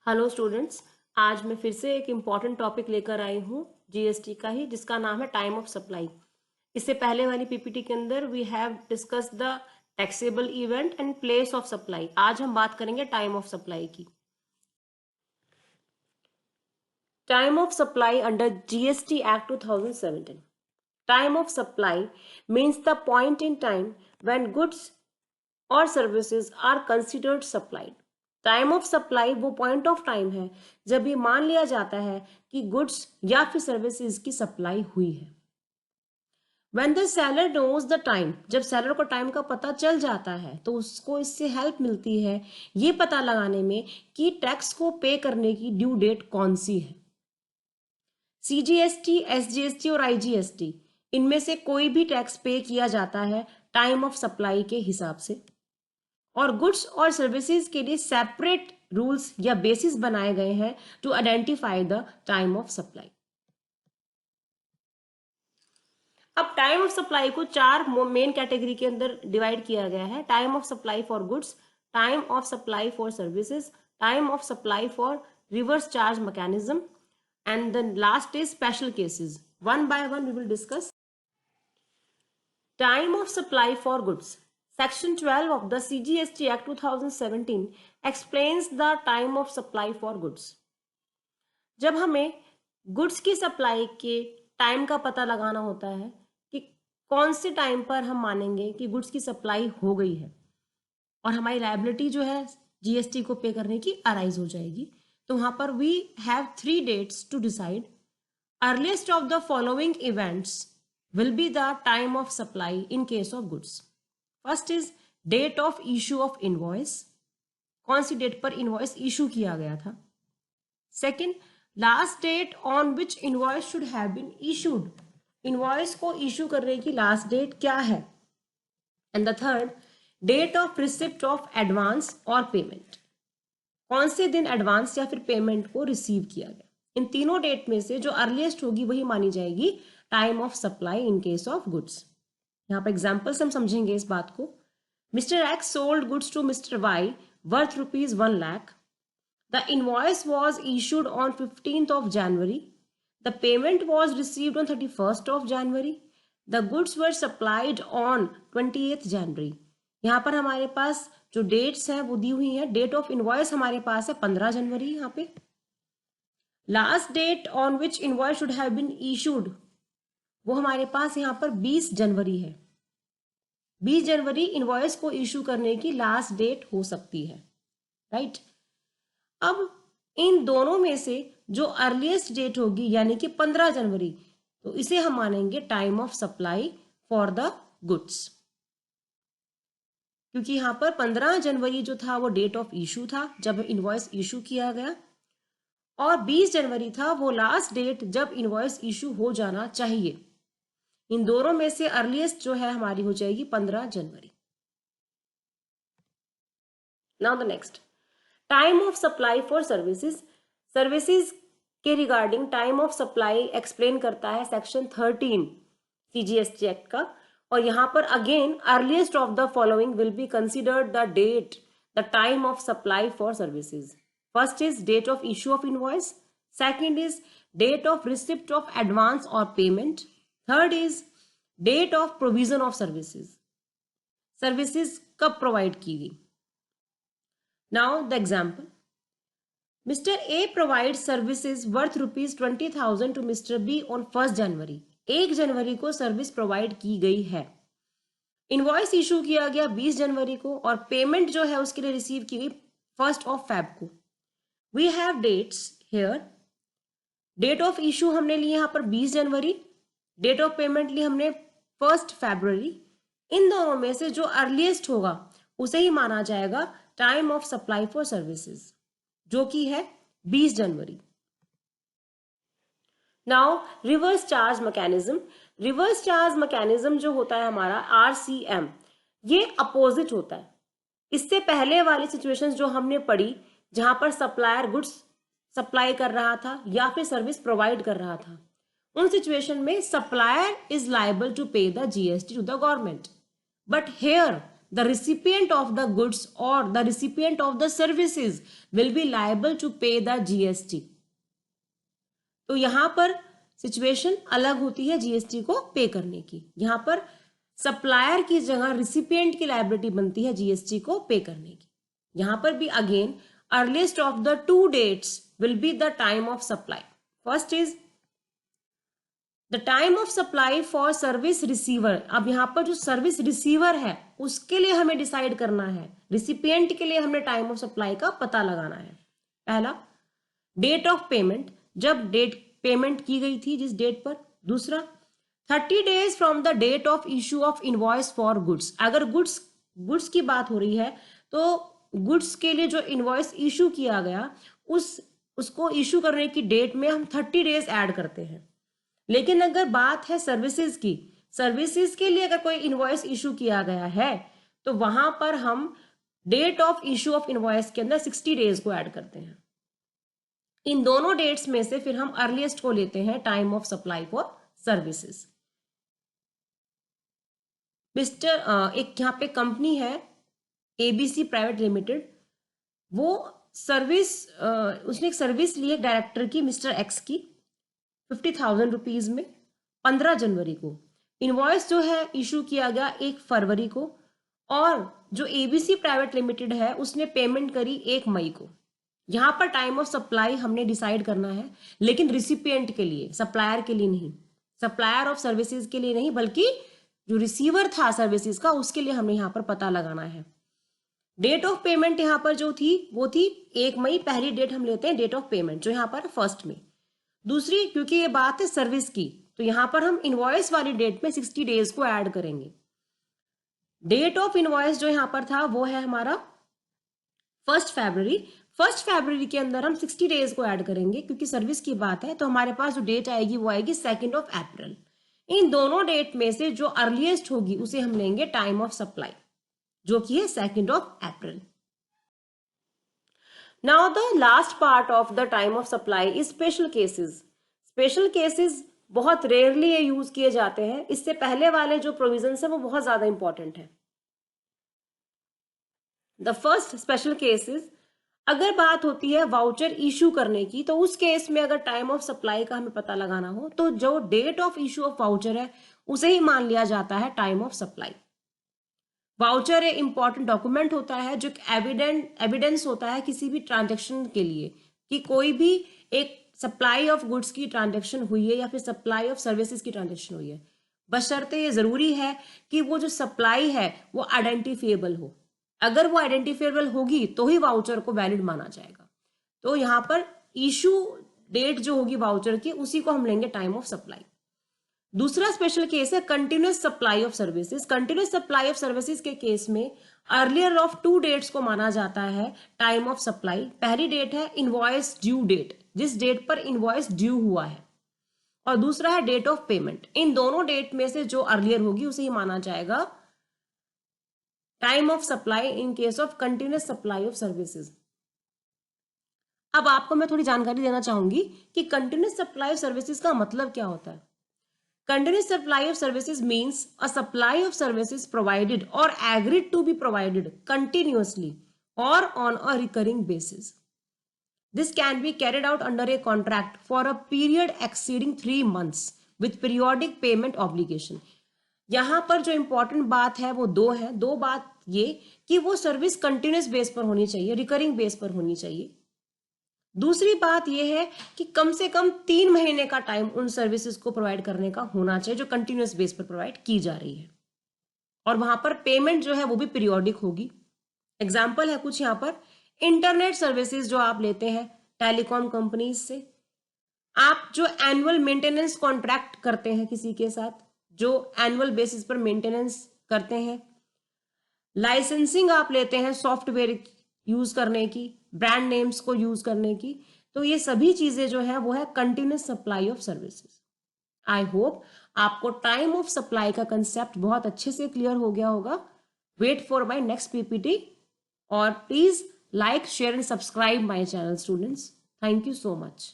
Hello students, आज मैं फिर से एक इम्पॉर्टेंट टॉपिक लेकर आई हूँ जीएसटी का ही, जिसका नाम है टाइम ऑफ सप्लाई। इससे पहले वाली पीपीटी के अंदर we have discuss the taxable event and place of supply. आज हम बात करेंगे टाइम ऑफ सप्लाई की। Time of supply under GST act 2017। Time of supply means the point in time when goods और services are considered supplied. Time of supply वो point of time है जब ये मान लिया जाता है कि गुड्स या फिर सर्विसेज की सप्लाई हुई है। When the seller knows the time, जब सेलर को टाइम का पता चल जाता है तो उसको इससे हेल्प मिलती है ये पता लगाने में कि टैक्स को पे करने की ड्यू डेट कौन सी है। सीजीएसटी, एसजीएसटी और आईजीएसटी, इनमें से कोई भी टैक्स पे किया जाता है टाइम ऑफ सप्लाई के हिसाब से, और गुड्स और सर्विसेज के लिए सेपरेट रूल्स या बेसिस बनाए गए हैं to identify the time of supply. अब टाइम ऑफ सप्लाई को चार मेन कैटेगरी के अंदर डिवाइड किया गया है। Time of supply for goods, time of supply for services, time of supply for reverse charge mechanism, and the last is special cases. One by one we will discuss. Time of supply for goods. Section 12 of the CGST Act 2017 explains the time of supply for goods. जब हमें goods की supply के time का पता लगाना होता है कि कौन से टाइम पर हम मानेंगे कि गुड्स की सप्लाई हो गई है और हमारी लायबिलिटी जो है जीएसटी को पे करने की अराइज हो जाएगी, तो वहां पर we have 3 dates to decide. Earliest of the following events will be the time of supply in case of goods. First is date of issue of invoice, कौन सी डेट पर इनवॉइस इशू किया गया था। Second, last date on which invoice should have been issued, invoice को issue करने की last date क्या है। And the third, date of receipt of advance और पेमेंट, कौन से दिन एडवांस या फिर पेमेंट को रिसीव किया गया। इन तीनों डेट में से जो अर्लीस्ट होगी वही मानी जाएगी time of supply in case of goods. यहाँ पर एग्जाम्पल्स हम समझेंगे इस बात को। Mister X sold goods to mister Y worth ₹1 lakh. The invoice was issued on 15th of January. The payment was received on 31st of January. The goods were supplied on 28th January. यहाँ पर हमारे पास जो dates हैं वो दी हुई हैं। Date of invoice हमारे पास है 15 जनवरी। यहाँ पे last date on which invoice should have been issued वो हमारे पास यहाँ पर 20 जनवरी है। 20 जनवरी इनवॉइस को इशू करने की लास्ट डेट हो सकती है, राइट। अब इन दोनों में से जो अर्लीस्ट डेट होगी यानी कि 15 जनवरी, तो इसे हम मानेंगे time of supply for the goods, क्योंकि यहां पर 15 जनवरी जो था वो डेट ऑफ इशू था जब इनवॉइस इशू किया गया, और 20 जनवरी था वो लास्ट डेट जब इनवॉइस इशू हो जाना चाहिए। इन दोनों में से अर्लीस्ट जो है हमारी हो जाएगी 15 जनवरी। Now the next, time of supply for services. Services के regarding time of supply explain करता है सेक्शन 13 सीजीएसटी एक्ट का, और यहां पर again earliest of the following will be considered the date the time of supply for services. First is date of issue of invoice, second is date of receipt of advance और payment, third is date of provision of services, services कब provide की गई। Now the example, Mr. A provides services worth ₹20,000 to Mr. B on 1st January. 1 जनवरी को service provide की गई है। Invoice issue किया गया 20 जनवरी को और पेमेंट जो है उसके लिए रिसीव की गई 1st of Feb को। We have dates here. Date of issue हमने ली यहाँ पर 20 जनवरी, डेट ऑफ पेमेंट ली हमने 1st February। इन दोनों में से जो अर्लीस्ट होगा उसे ही माना जाएगा time of supply for services, जो कि है 20 जनवरी। Now reverse charge mechanism. Reverse charge mechanism जो होता है हमारा आरसीएम, ये अपोजिट होता है। इससे पहले वाली सिचुएशंस जो हमने पढ़ी जहां पर सप्लायर गुड्स सप्लाई कर रहा था या फिर सर्विस प्रोवाइड कर रहा था, उन सिचुएशन में supplier is liable to pay the GST to the government, but here the recipient of the goods or the recipient of the services will be liable to pay the GST. तो यहां पर situation अलग होती है GST को पे करने की। यहां पर सप्लायर की जगह रिसिपिएंट की लायबिलिटी बनती है जीएसटी को पे करने की। यहां पर भी again earliest of the two dates will be the time of supply. First is the time of supply for service receiver. अब यहां पर जो सर्विस रिसीवर है उसके लिए हमें डिसाइड करना है, रिसिपिएंट के लिए हमने टाइम ऑफ सप्लाई का पता लगाना है। पहला डेट ऑफ पेमेंट, जब डेट पेमेंट की गई थी जिस डेट पर। दूसरा 30 days from the date of issue of invoice for goods. अगर गुड्स की बात हो रही है तो गुड्स के लिए जो इनवॉइस इशू किया गया उसको इशू करने की डेट में हम 30 डेज ऐड करते हैं। लेकिन अगर बात है सर्विसेज की, सर्विसेज के लिए अगर कोई इनवॉइस इशू किया गया है तो वहां पर हम date of issue of invoice के अंदर 60 डेज को ऐड करते हैं। इन दोनों डेट्स में से फिर हम अर्लीस्ट को लेते हैं time of supply for services. एक यहाँ पे कंपनी है एबीसी प्राइवेट लिमिटेड, वो उसने एक सर्विस ली है डायरेक्टर की मिस्टर एक्स की 50,000 रुपीज में 15 जनवरी को। इनवॉइस जो है इशू किया गया 1 फरवरी को, और जो एबीसी प्राइवेट लिमिटेड है उसने पेमेंट करी 1 मई को। यहां पर टाइम ऑफ सप्लाई हमने डिसाइड करना है, लेकिन रिसिपिएंट के लिए, सप्लायर के लिए नहीं, सप्लायर ऑफ सर्विसेज के लिए नहीं, बल्कि जो रिसीवर था सर्विसेज का उसके लिए हमें यहां पर पता लगाना है। डेट ऑफ पेमेंट यहां पर जो थी वो थी 1 मई, पहली डेट हम लेते हैं डेट ऑफ पेमेंट जो यहां पर फर्स्ट में। दूसरी, क्योंकि ये बात है सर्विस की, तो यहां पर हम इनवॉइस वाली डेट में 60 डेज को ऐड करेंगे। डेट ऑफ इनवॉइस जो यहां पर था वो है हमारा 1 फरवरी। 1 फरवरी के अंदर हम 60 डेज को ऐड करेंगे क्योंकि सर्विस की बात है, तो हमारे पास जो डेट आएगी वो आएगी 2 अप्रैल। इन दोनों डेट में से जो अर्लीस्ट होगी उसे हम लेंगे टाइम ऑफ सप्लाई, जो कि है 2 अप्रैल। Now the last part of the time of supply is special cases. Special cases बहुत रेयरली ये यूज किए जाते हैं, इससे पहले वाले जो प्रोविजंस है वो बहुत ज्यादा इंपॉर्टेंट है। द फर्स्ट स्पेशल केसेस, अगर बात होती है वाउचर इशू करने की, तो उस केस में अगर टाइम ऑफ सप्लाई का हमें पता लगाना हो तो जो date of issue of voucher है उसे ही मान लिया जाता है टाइम ऑफ सप्लाई। वाउचर एक इंपॉर्टेंट डॉक्यूमेंट होता है जो एविडेंस होता है किसी भी ट्रांजेक्शन के लिए कि कोई भी एक सप्लाई ऑफ गुड्स की ट्रांजेक्शन हुई है या फिर सप्लाई ऑफ सर्विसेज की ट्रांजेक्शन हुई है। बशर्ते ये जरूरी है कि वो जो सप्लाई है वो आइडेंटिफिएबल हो। अगर वो आइडेंटिफिएबल होगी तो ही वाउचर को वैलिड माना जाएगा। तो यहां पर इशू डेट जो होगी वाउचर की उसी को हम लेंगे टाइम ऑफ सप्लाई। दूसरा स्पेशल केस है continuous supply of services. Continuous supply of services के केस में अर्लियर ऑफ 2 डेट्स को माना जाता है टाइम ऑफ सप्लाई। पहली डेट है इनवॉइस ड्यू डेट, जिस डेट पर इनवॉइस ड्यू हुआ है, और दूसरा है डेट ऑफ पेमेंट। इन दोनों डेट में से जो अर्लियर होगी उसे ही माना जाएगा time of supply in case of continuous supply of services. अब आपको मैं थोड़ी जानकारी देना चाहूंगी कि कंटिन्यूअस सप्लाई ऑफ सर्विसेज का मतलब क्या होता है। Continuous supply of services means a supply of services provided or agreed to be provided continuously or on a recurring basis. This can be carried out under a contract for a period exceeding 3 months with periodic payment obligation. यहां पर जो important बात है वो 2 है। 2 बात ये कि वो सर्विस कंटिन्यूस बेस पर होनी चाहिए, रिकरिंग बेस पर होनी चाहिए। दूसरी बात यह है कि कम से कम 3 महीने का टाइम उन सर्विसेज को प्रोवाइड करने का होना चाहिए जो कंटिन्यूअस बेस पर प्रोवाइड की जा रही है, और वहां पर पेमेंट जो है वो भी पीरियोडिक होगी। एग्जाम्पल है कुछ यहाँ पर, इंटरनेट सर्विसेज जो आप लेते हैं टेलीकॉम कंपनीज से, आप जो एनुअल मेंटेनेंस कॉन्ट्रैक्ट करते हैं किसी के साथ, जो एनुअल बेसिस पर मेंटेनेंस करते हैं, लाइसेंसिंग आप लेते हैं सॉफ्टवेयर यूज करने की, ब्रांड नेम्स को यूज करने की, तो ये सभी चीजें जो है वो है continuous supply of services. I hope आपको टाइम ऑफ सप्लाई का कंसेप्ट बहुत अच्छे से क्लियर हो गया होगा। Wait for my next PPT, और please like, share and subscribe my channel students. Thank you so much.